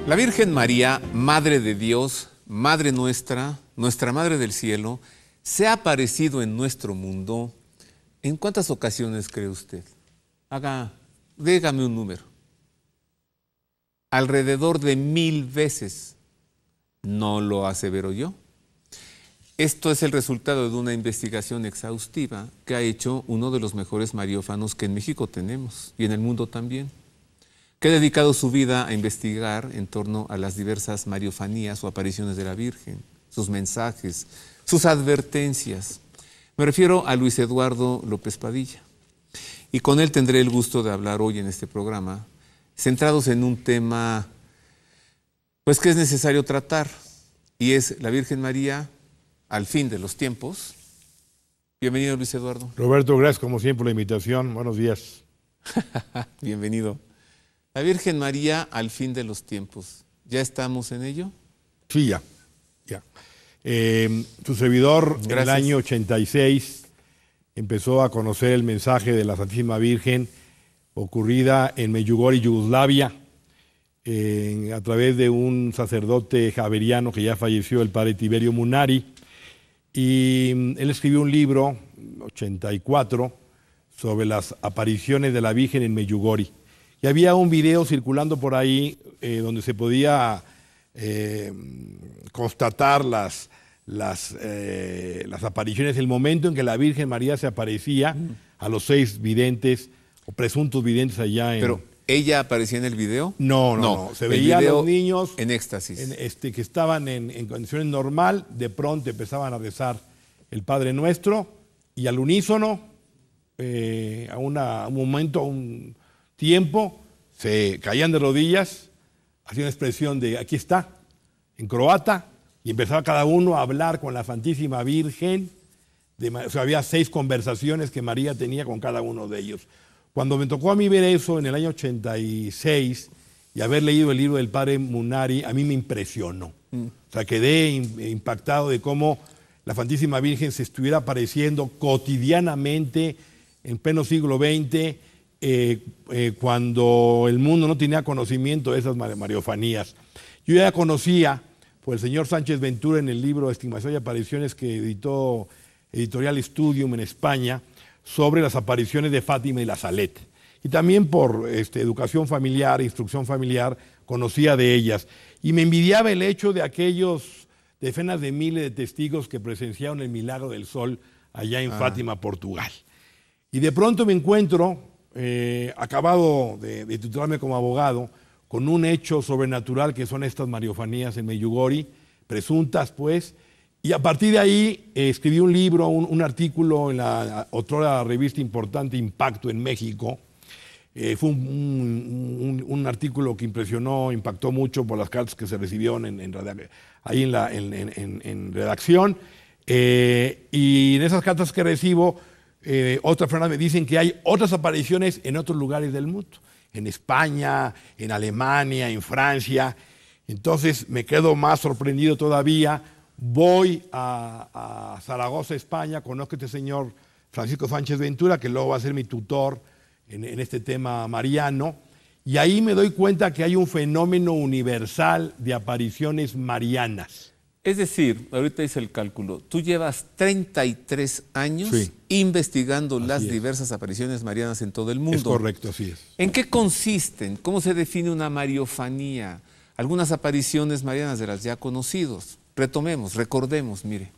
La Virgen María, Madre de Dios, Madre nuestra, nuestra Madre del Cielo, se ha aparecido en nuestro mundo. ¿En cuántas ocasiones cree usted? Dígame un número. Alrededor de 1000 veces. No lo asevero yo. Esto es el resultado de una investigación exhaustiva que ha hecho uno de los mejores mariófanos que en México tenemos y en el mundo también, que ha dedicado su vida a investigar en torno a las diversas mariofanías o apariciones de la Virgen, sus mensajes, sus advertencias. Me refiero a Luis Eduardo López Padilla. Y con él tendré el gusto de hablar hoy en este programa, centrados en un tema pues que es necesario tratar, y es la Virgen María al fin de los tiempos. Bienvenido, Luis Eduardo. Roberto, gracias como siempre por la invitación. Buenos días. Bienvenido. La Virgen María al fin de los tiempos. ¿Ya estamos en ello? Sí, ya. Tu servidor, Gracias. En el año 86, empezó a conocer el mensaje de la Santísima Virgen ocurrida en Medjugorje, Yugoslavia, a través de un sacerdote javeriano que ya falleció, el padre Tiberio Munari. Y él escribió un libro, 84, sobre las apariciones de la Virgen en Medjugorje. Y había un video circulando por ahí donde se podía constatar las apariciones, el momento en que la Virgen María se aparecía a los 6 videntes o presuntos videntes allá en... ¿Pero ella aparecía en el video? No. Se veía a los niños en éxtasis. Que estaban en condiciones normal, de pronto empezaban a rezar el Padre Nuestro y al unísono, a un momento, a un tiempo, se caían de rodillas, hacían una expresión de aquí está, en croata, y empezaba cada uno a hablar con la Santísima Virgen. O sea, había 6 conversaciones que María tenía con cada uno de ellos. Cuando me tocó a mí ver eso en el año 86 y haber leído el libro del padre Munari, a mí me impresionó. O sea, quedé impactado de cómo la Santísima Virgen se estuviera apareciendo cotidianamente en pleno siglo XX, cuando el mundo no tenía conocimiento de esas mariofanías. Yo ya conocía por el señor Sánchez Ventura en el libro Estimación y Apariciones que editó Editorial Studium en España, sobre las apariciones de Fátima y la Salette. Y también por educación familiar, instrucción familiar, conocía de ellas. Y me envidiaba el hecho de aquellos decenas de miles de testigos que presenciaron el milagro del sol allá en Fátima, Portugal. Y de pronto me encuentro, acabado de titularme como abogado, con un hecho sobrenatural que son estas mariofanías en Medjugorje, presuntas pues, y a partir de ahí escribí un libro, un artículo en la otra revista importante, Impacto en México. Fue un artículo que impactó mucho por las cartas que se recibieron ahí en redacción. Y en esas cartas que recibo, otras personas me dicen que hay otras apariciones en otros lugares del mundo, en España, en Alemania, en Francia. Entonces me quedo más sorprendido todavía. Voy a Zaragoza, España, conozco a este señor Francisco Sánchez Ventura, que luego va a ser mi tutor en este tema mariano, y ahí me doy cuenta que hay un fenómeno universal de apariciones marianas. Es decir, ahorita hice el cálculo, tú llevas 33 años investigando las diversas apariciones marianas en todo el mundo. Es correcto, así es. ¿En qué consisten? ¿Cómo se define una mariofanía? Algunas apariciones marianas de las ya conocidos. Retomemos, recordemos, mire.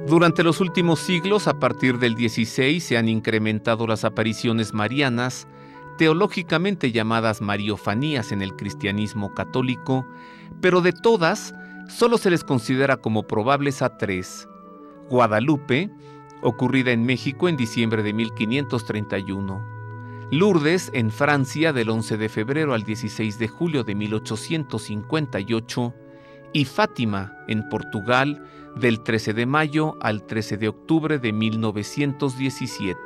Durante los últimos siglos, a partir del XVI, se han incrementado las apariciones marianas, teológicamente llamadas mariofanías en el cristianismo católico, pero de todas, solo se les considera como probables a 3. Guadalupe, ocurrida en México en diciembre de 1531. Lourdes, en Francia, del 11 de febrero al 16 de julio de 1858, y Fátima, en Portugal, del 13 de mayo al 13 de octubre de 1917.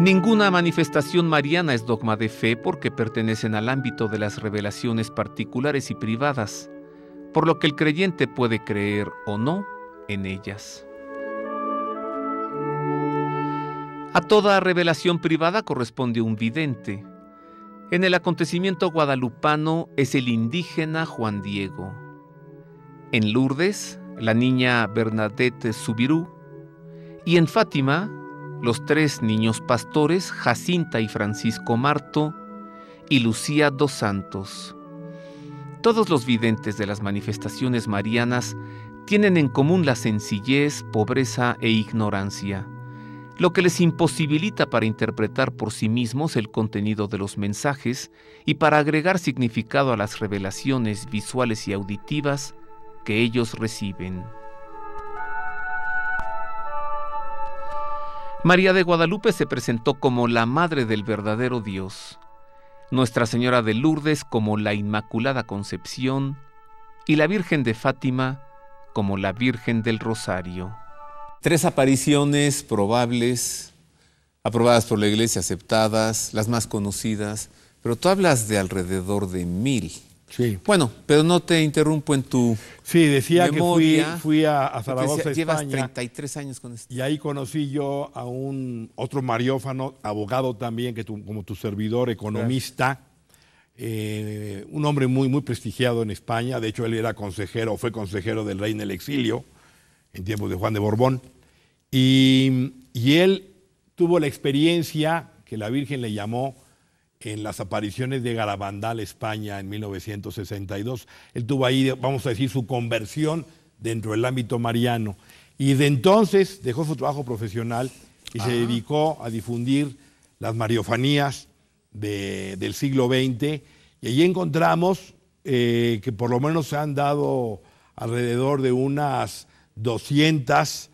Ninguna manifestación mariana es dogma de fe porque pertenecen al ámbito de las revelaciones particulares y privadas, por lo que el creyente puede creer o no en ellas. A toda revelación privada corresponde un vidente. En el acontecimiento guadalupano es el indígena Juan Diego. En Lourdes, la niña Bernadette Subirú. Y en Fátima, los 3 niños pastores, Jacinta y Francisco Marto, y Lucía dos Santos. Todos los videntes de las manifestaciones marianas tienen en común la sencillez, pobreza e ignorancia, lo que les imposibilita para interpretar por sí mismos el contenido de los mensajes y para agregar significado a las revelaciones visuales y auditivas que ellos reciben. María de Guadalupe se presentó como la Madre del verdadero Dios, Nuestra Señora de Lourdes como la Inmaculada Concepción y la Virgen de Fátima como la Virgen del Rosario. 3 apariciones probables, aprobadas por la Iglesia, aceptadas, las más conocidas, pero tú hablas de alrededor de 1000. Sí. Bueno, pero no te interrumpo en tu decía memoria, que fui a Zaragoza, llevas España. 33 años con esto. Y ahí conocí yo a otro mariófano, abogado también, como tu servidor, economista, un hombre muy, muy prestigiado en España. De hecho, él era consejero, fue consejero del rey en el exilio, en tiempos de Juan de Borbón. Y él tuvo la experiencia que la Virgen le llamó en las apariciones de Garabandal, España, en 1962. Él tuvo ahí, vamos a decir, su conversión dentro del ámbito mariano. Y de entonces dejó su trabajo profesional y se dedicó a difundir las mariofanías del siglo XX. Y allí encontramos que por lo menos se han dado alrededor de unas 200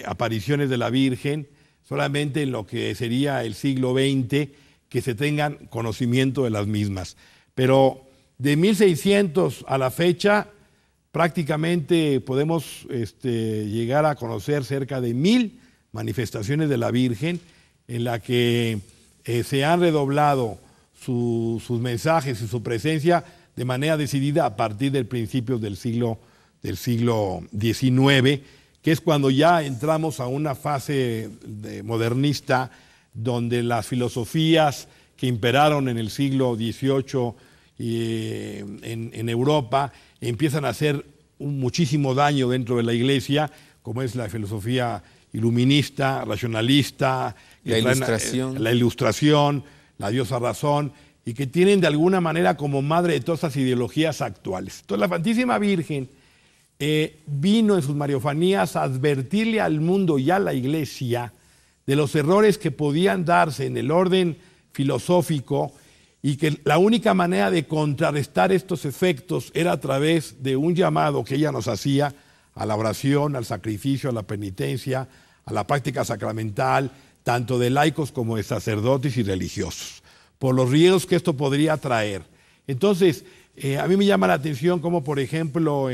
apariciones de la Virgen, solamente en lo que sería el siglo XX, que se tengan conocimiento de las mismas. Pero de 1600 a la fecha, prácticamente podemos llegar a conocer cerca de 1000 manifestaciones de la Virgen, en la que se han redoblado sus mensajes y su presencia de manera decidida a partir del principio del siglo XIX, que es cuando ya entramos a una fase modernista, donde las filosofías que imperaron en el siglo XVIII en Europa empiezan a hacer muchísimo daño dentro de la Iglesia, como es la filosofía iluminista, racionalista, la ilustración, la diosa razón, y que tienen de alguna manera como madre de todas esas ideologías actuales. Entonces la Santísima Virgen vino en sus mariofanías a advertirle al mundo y a la Iglesia de los errores que podían darse en el orden filosófico, y que la única manera de contrarrestar estos efectos era a través de un llamado que ella nos hacía a la oración, al sacrificio, a la penitencia, a la práctica sacramental, tanto de laicos como de sacerdotes y religiosos, por los riesgos que esto podría traer. Entonces, a mí me llama la atención como, por ejemplo,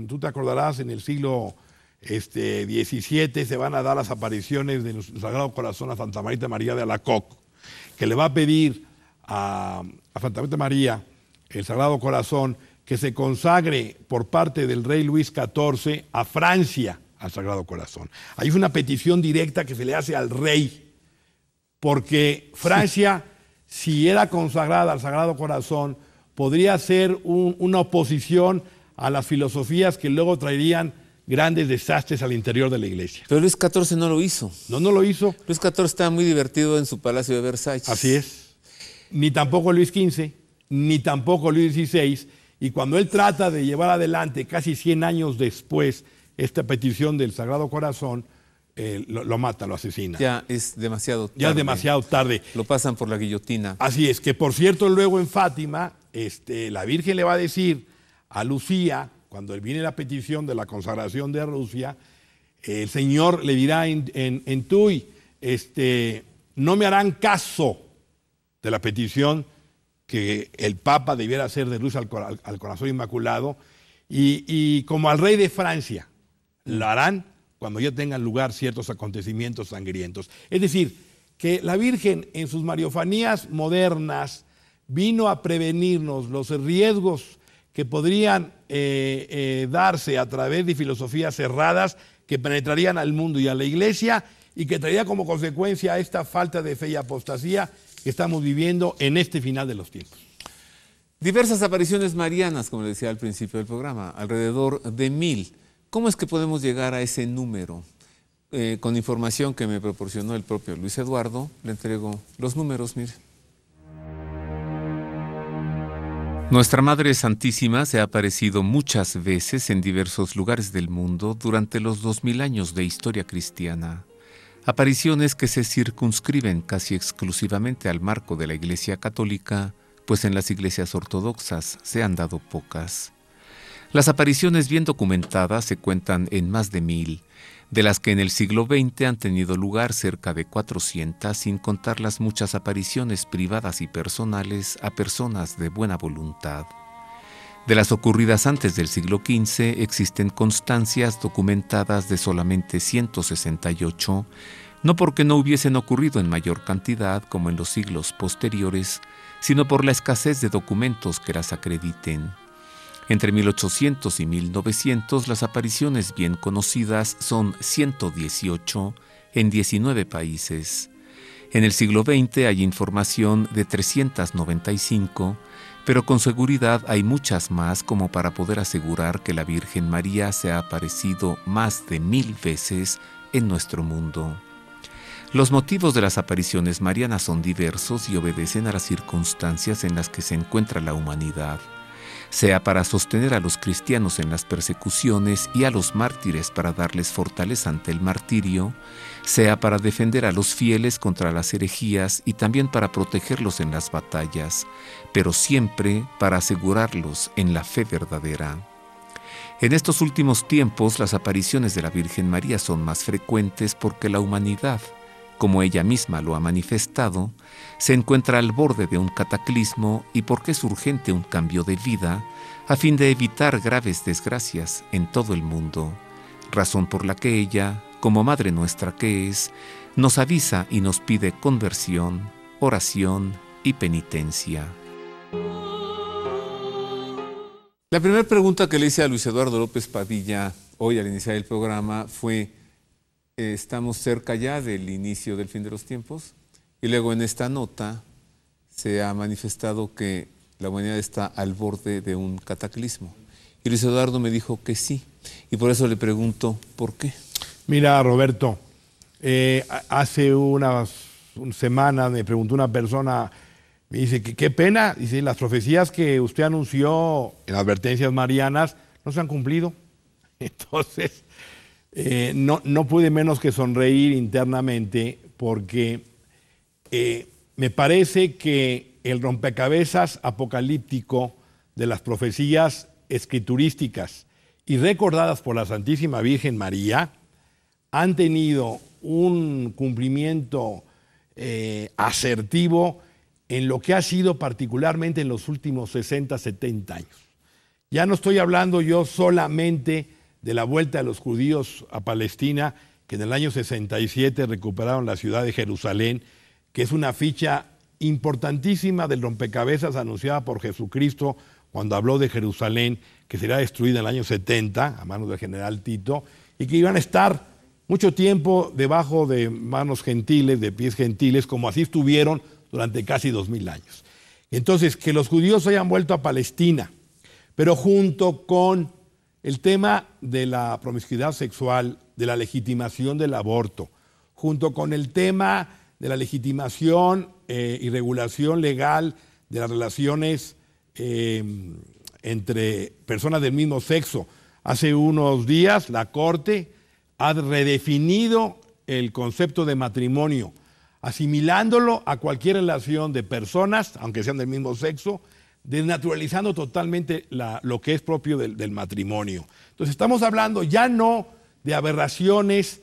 tú te acordarás, en el siglo XVII se van a dar las apariciones del Sagrado Corazón a Santa Marta María de Alacoc, que le va a pedir a Santa Marta María, el Sagrado Corazón, que se consagre por parte del rey Luis XIV a Francia al Sagrado Corazón. Hay una petición directa que se le hace al rey, porque Francia, si era consagrada al Sagrado Corazón, podría ser una oposición a las filosofías que luego traerían grandes desastres al interior de la Iglesia. Pero Luis XIV no lo hizo. No lo hizo. Luis XIV estaba muy divertido en su palacio de Versalles. Así es. Ni tampoco Luis XV, ni tampoco Luis XVI. Y cuando él trata de llevar adelante, casi 100 años después, esta petición del Sagrado Corazón, lo mata, lo asesina. Ya es demasiado tarde. Ya es demasiado tarde. Lo pasan por la guillotina. Así es, que por cierto, luego en Fátima, la Virgen le va a decir a Lucía, cuando viene la petición de la consagración de Rusia, el Señor le dirá en Tuy, no me harán caso de la petición que el Papa debiera hacer de luz al corazón inmaculado, y como al rey de Francia, lo harán cuando ya tengan lugar ciertos acontecimientos sangrientos. Es decir, que la Virgen en sus mariofanías modernas vino a prevenirnos los riesgos que podrían darse a través de filosofías cerradas que penetrarían al mundo y a la Iglesia, y que traería como consecuencia esta falta de fe y apostasía que estamos viviendo en este final de los tiempos. Diversas apariciones marianas, como le decía al principio del programa, alrededor de 1000. ¿Cómo es que podemos llegar a ese número? Con información que me proporcionó el propio Luis Eduardo, le entrego los números, mire. Nuestra Madre Santísima se ha aparecido muchas veces en diversos lugares del mundo durante los 2000 años de historia cristiana. Apariciones que se circunscriben casi exclusivamente al marco de la Iglesia Católica, pues en las iglesias ortodoxas se han dado pocas. Las apariciones bien documentadas se cuentan en más de 1000, de las que en el siglo XX han tenido lugar cerca de 400, sin contar las muchas apariciones privadas y personales a personas de buena voluntad. De las ocurridas antes del siglo XV existen constancias documentadas de solamente 168, no porque no hubiesen ocurrido en mayor cantidad como en los siglos posteriores, sino por la escasez de documentos que las acrediten. Entre 1800 y 1900 las apariciones bien conocidas son 118 en 19 países. En el siglo XX hay información de 395, pero con seguridad hay muchas más como para poder asegurar que la Virgen María se ha aparecido más de 1000 veces en nuestro mundo. Los motivos de las apariciones marianas son diversos y obedecen a las circunstancias en las que se encuentra la humanidad, sea para sostener a los cristianos en las persecuciones y a los mártires para darles fortaleza ante el martirio, sea para defender a los fieles contra las herejías y también para protegerlos en las batallas, pero siempre para asegurarlos en la fe verdadera. En estos últimos tiempos, las apariciones de la Virgen María son más frecuentes porque la humanidad, como ella misma lo ha manifestado, se encuentra al borde de un cataclismo y porque es urgente un cambio de vida a fin de evitar graves desgracias en todo el mundo, razón por la que ella, como Madre nuestra que es, nos avisa y nos pide conversión, oración y penitencia. La primera pregunta que le hice a Luis Eduardo López Padilla hoy al iniciar el programa fue: estamos cerca ya del inicio del fin de los tiempos, y luego en esta nota se ha manifestado que la humanidad está al borde de un cataclismo. Y Luis Eduardo me dijo que sí, y por eso le pregunto, ¿por qué? Mira, Roberto, hace unas semanas me preguntó una persona, me dice, qué pena, dice, las profecías que usted anunció en advertencias marianas no se han cumplido. Entonces, no pude menos que sonreír internamente porque me parece que el rompecabezas apocalíptico de las profecías escriturísticas y recordadas por la Santísima Virgen María han tenido un cumplimiento asertivo en lo que ha sido particularmente en los últimos 60, 70 años. Ya no estoy hablando yo solamente de la vuelta de los judíos a Palestina, que en el año 67 recuperaron la ciudad de Jerusalén, que es una ficha importantísima del rompecabezas anunciada por Jesucristo cuando habló de Jerusalén, que será destruida en el año 70 a manos del general Tito, y que iban a estar mucho tiempo debajo de manos gentiles, de pies gentiles, como así estuvieron durante casi 2000 años. Entonces, que los judíos hayan vuelto a Palestina, pero junto con el tema de la promiscuidad sexual, de la legitimación del aborto, junto con el tema de la legitimación y regulación legal de las relaciones entre personas del mismo sexo. Hace unos días la Corte ha redefinido el concepto de matrimonio, asimilándolo a cualquier relación de personas, aunque sean del mismo sexo, desnaturalizando totalmente lo que es propio del matrimonio. Entonces estamos hablando ya no de aberraciones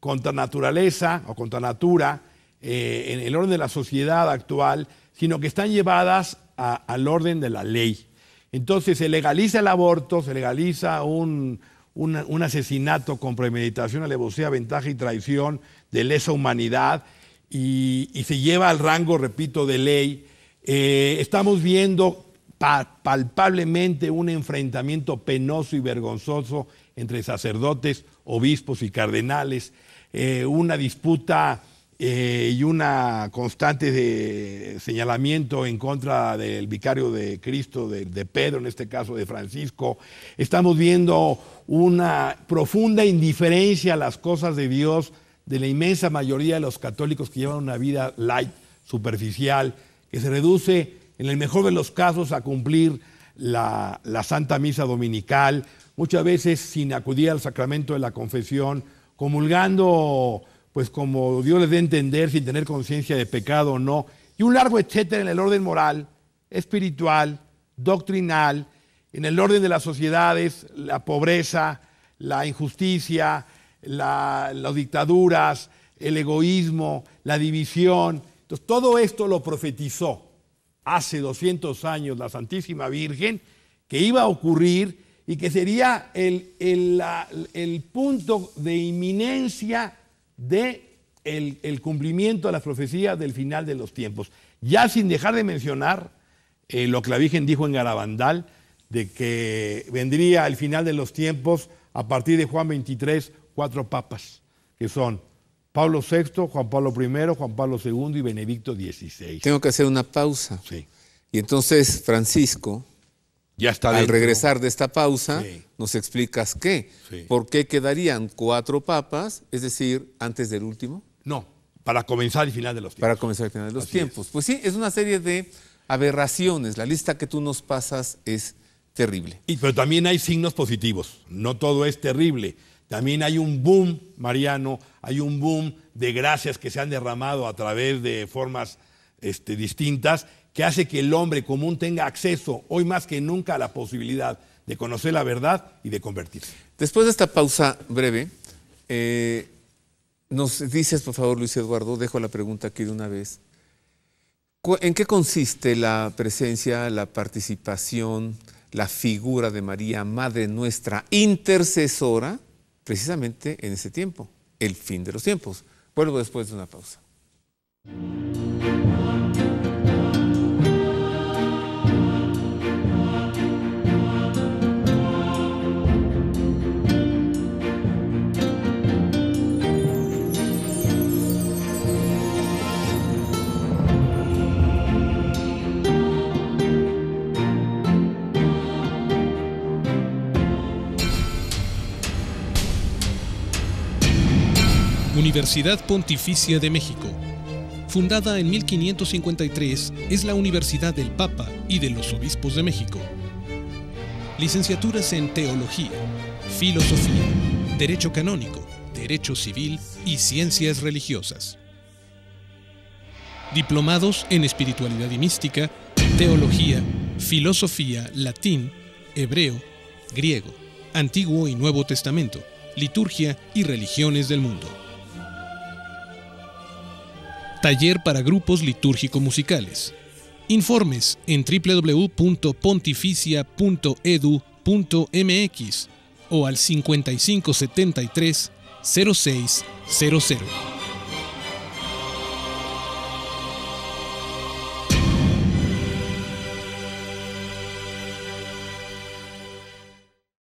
contra naturaleza o contra natura en el orden de la sociedad actual, sino que están llevadas al orden de la ley. Entonces se legaliza el aborto, se legaliza un asesinato con premeditación, alevosía, ventaja y traición de lesa humanidad y se lleva al rango, repito, de ley. Estamos viendo palpablemente un enfrentamiento penoso y vergonzoso entre sacerdotes, obispos y cardenales. una disputa y una constante de señalamiento en contra del vicario de Cristo, de Pedro, en este caso de Francisco. Estamos viendo una profunda indiferencia a las cosas de Dios de la inmensa mayoría de los católicos que llevan una vida light, superficial, que se reduce en el mejor de los casos a cumplir la Santa Misa Dominical, muchas veces sin acudir al sacramento de la confesión, comulgando pues como Dios les dé a entender, sin tener conciencia de pecado o no, y un largo etcétera en el orden moral, espiritual, doctrinal, en el orden de las sociedades, la pobreza, la injusticia, las dictaduras, el egoísmo, la división. Entonces, todo esto lo profetizó hace 200 años la Santísima Virgen, que iba a ocurrir y que sería el punto de inminencia del cumplimiento de las profecías del final de los tiempos. Ya sin dejar de mencionar lo que la Virgen dijo en Garabandal, de que vendría al final de los tiempos, a partir de Juan 23, 4 papas, que son Pablo VI, Juan Pablo I, Juan Pablo II y Benedicto XVI. Tengo que hacer una pausa. Sí. Y entonces, Francisco, ya está al dentro. regresar de esta pausa, Sí. nos explicas qué. Sí. ¿Por qué quedarían 4 papas, es decir, antes del último? No, para comenzar el final de los tiempos. Para comenzar el final de los Así tiempos. Pues sí, es una serie de aberraciones. La lista que tú nos pasas es terrible. Pero también hay signos positivos. No todo es terrible. También hay un boom, Mariano, hay un boom de gracias que se han derramado a través de formas distintas, que hace que el hombre común tenga acceso, hoy más que nunca, a la posibilidad de conocer la verdad y de convertirse. Después de esta pausa breve, nos dices, por favor, Luis Eduardo, dejo la pregunta aquí de una vez. ¿En qué consiste la presencia, la participación, la figura de María, Madre Nuestra, intercesora, precisamente en ese tiempo, el fin de los tiempos? Vuelvo después de una pausa. Universidad Pontificia de México. Fundada en 1553, es la Universidad del Papa y de los Obispos de México. Licenciaturas en Teología, Filosofía, Derecho Canónico, Derecho Civil y Ciencias Religiosas. Diplomados en Espiritualidad y Mística, Teología, Filosofía, Latín, Hebreo, Griego, Antiguo y Nuevo Testamento, Liturgia y Religiones del Mundo. Taller para grupos litúrgico-musicales. Informes en www.pontificia.edu.mx o al 5573 0600.